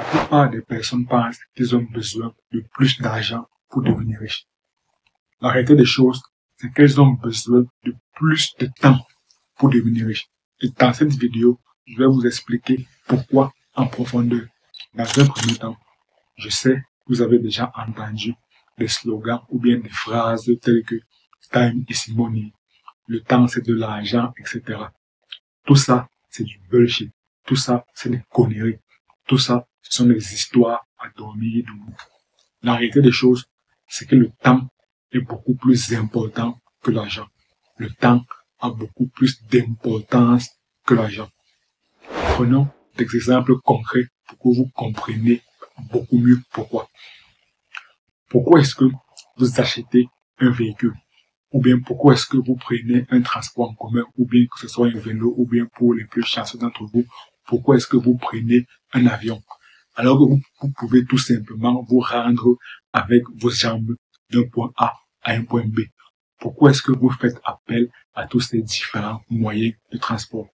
plupart des personnes pensent qu'ils ont besoin de plus d'argent pour devenir riches. La réalité des choses, c'est qu'elles ont besoin de plus de temps pour devenir riches. Et dans cette vidéo, je vais vous expliquer pourquoi en profondeur. Dans un premier temps, je sais que vous avez déjà entendu des slogans ou bien des phrases telles que time is money, le temps c'est de l'argent, etc. Tout ça, c'est du bullshit. Tout ça, c'est des conneries. Tout ça, ce sont des histoires à dormir debout. La réalité des choses, c'est que le temps est beaucoup plus important que l'argent. Le temps a beaucoup plus d'importance que l'argent. Prenons des exemples concrets pour que vous compreniez beaucoup mieux pourquoi. Pourquoi est-ce que vous achetez un véhicule? Ou bien pourquoi est-ce que vous prenez un transport en commun, ou bien que ce soit un vélo, ou bien pour les plus chanceux d'entre vous, pourquoi est-ce que vous prenez un avion? Alors que vous pouvez tout simplement vous rendre avec vos jambes d'un point A à un point B. Pourquoi est-ce que vous faites appel à tous ces différents moyens de transport?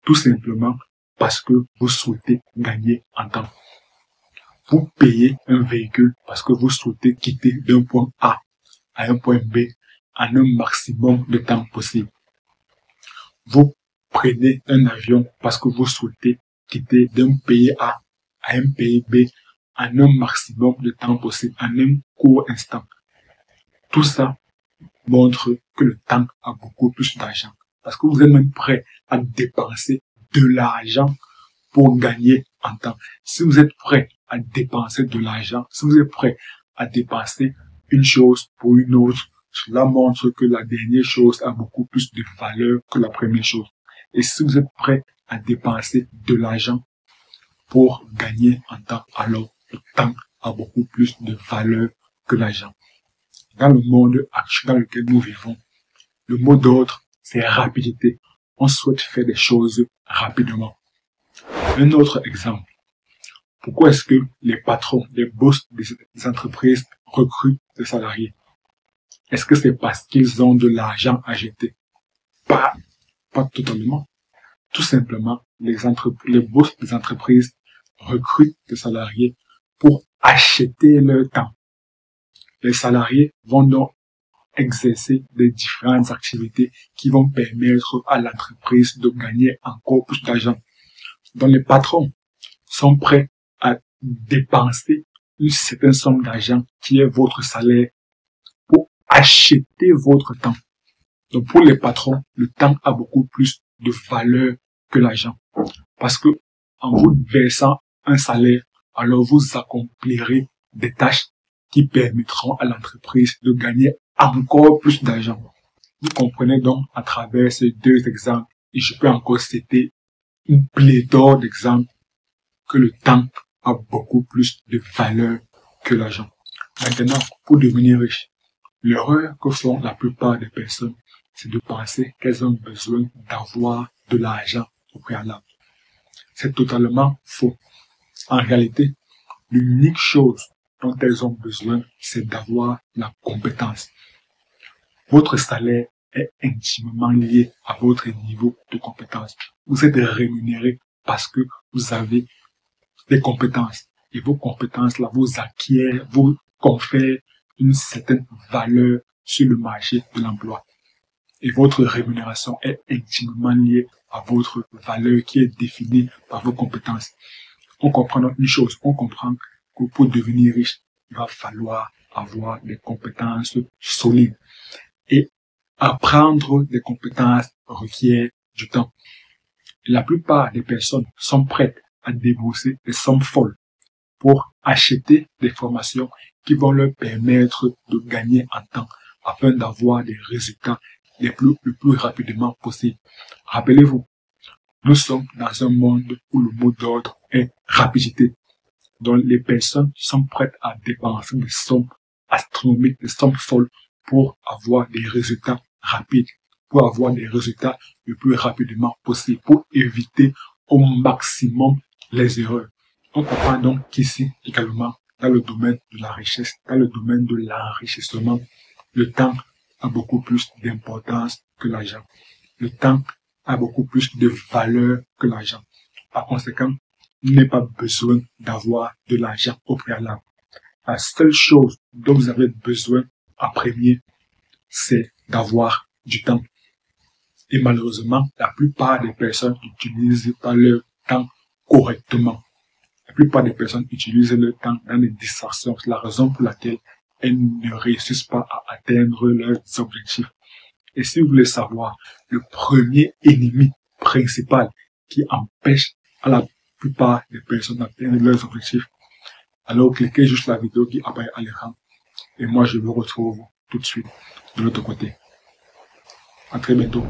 Tout simplement parce que vous souhaitez gagner en temps. Vous payez un véhicule parce que vous souhaitez quitter d'un point A à un point B en un maximum de temps possible. Vous prenez un avion parce que vous souhaitez quitter d'un pays A à un pays B en un maximum de temps possible, en un court instant. Tout ça montre que le temps a beaucoup plus d'argent. Parce que vous êtes même prêt à dépenser de l'argent pour gagner en temps. Si vous êtes prêt à dépenser de l'argent, si vous êtes prêt à dépenser une chose pour une autre, cela montre que la dernière chose a beaucoup plus de valeur que la première chose. Et si vous êtes prêt à dépenser de l'argent pour gagner en temps, alors le temps a beaucoup plus de valeur que l'argent. Dans le monde actuel dans lequel nous vivons, le mot d'ordre, c'est rapidité. On souhaite faire des choses rapidement. Un autre exemple. Pourquoi est-ce que les patrons, les boss des entreprises recrutent des salariés? Est-ce que c'est parce qu'ils ont de l'argent à jeter? Pas totalement. Tout simplement, les boss des entreprises recrutent des salariés pour acheter leur temps. Les salariés vont donc exercer des différentes activités qui vont permettre à l'entreprise de gagner encore plus d'argent. Donc les patrons sont prêts à dépenser une certaine somme d'argent qui est votre salaire pour acheter votre temps. Donc pour les patrons, le temps a beaucoup plus de valeur que l'argent. Parce que en vous versant un salaire, alors vous accomplirez des tâches qui permettront à l'entreprise de gagner encore plus d'argent. Vous comprenez donc à travers ces deux exemples, et je peux encore citer une pléthore d'exemples, que le temps a beaucoup plus de valeur que l'argent. Maintenant, pour devenir riche, l'erreur que font la plupart des personnes, c'est de penser qu'elles ont besoin d'avoir de l'argent au préalable. C'est totalement faux. En réalité, l'unique chose dont elles ont besoin, c'est d'avoir la compétence. Votre salaire est intimement lié à votre niveau de compétence. Vous êtes rémunéré parce que vous avez des compétences. Et vos compétences là vous acquièrent, vous confèrent une certaine valeur sur le marché de l'emploi. Et votre rémunération est intimement liée à votre valeur qui est définie par vos compétences. On comprend donc une chose, on comprend que pour devenir riche, il va falloir avoir des compétences solides. Et apprendre des compétences requiert du temps. La plupart des personnes sont prêtes à débourser des sommes folles pour acheter des formations qui vont leur permettre de gagner en temps afin d'avoir des résultats le plus rapidement possible. Rappelez-vous, nous sommes dans un monde où le mot d'ordre est rapidité. Donc les personnes sont prêtes à dépenser des sommes astronomiques, des sommes folles pour avoir des résultats rapides, pour avoir des résultats le plus rapidement possible, pour éviter au maximum les erreurs. On comprend donc qu'ici également, dans le domaine de la richesse, dans le domaine de l'enrichissement, le temps a beaucoup plus d'importance que l'argent. Le temps a beaucoup plus de valeur que l'argent. Par conséquent, n'avez pas besoin d'avoir de l'argent au préalable. La seule chose dont vous avez besoin en premier, c'est d'avoir du temps. Et malheureusement, la plupart des personnes n'utilisent pas leur temps correctement. La plupart des personnes utilisent leur temps dans des distractions. C'est la raison pour laquelle elles ne réussissent pas à atteindre leurs objectifs. Et si vous voulez savoir, le premier ennemi principal qui empêche à la plupart des personnes d'atteindre leurs objectifs, alors cliquez juste la vidéo qui apparaît à l'écran. Et moi, je vous retrouve tout de suite de l'autre côté. À très bientôt.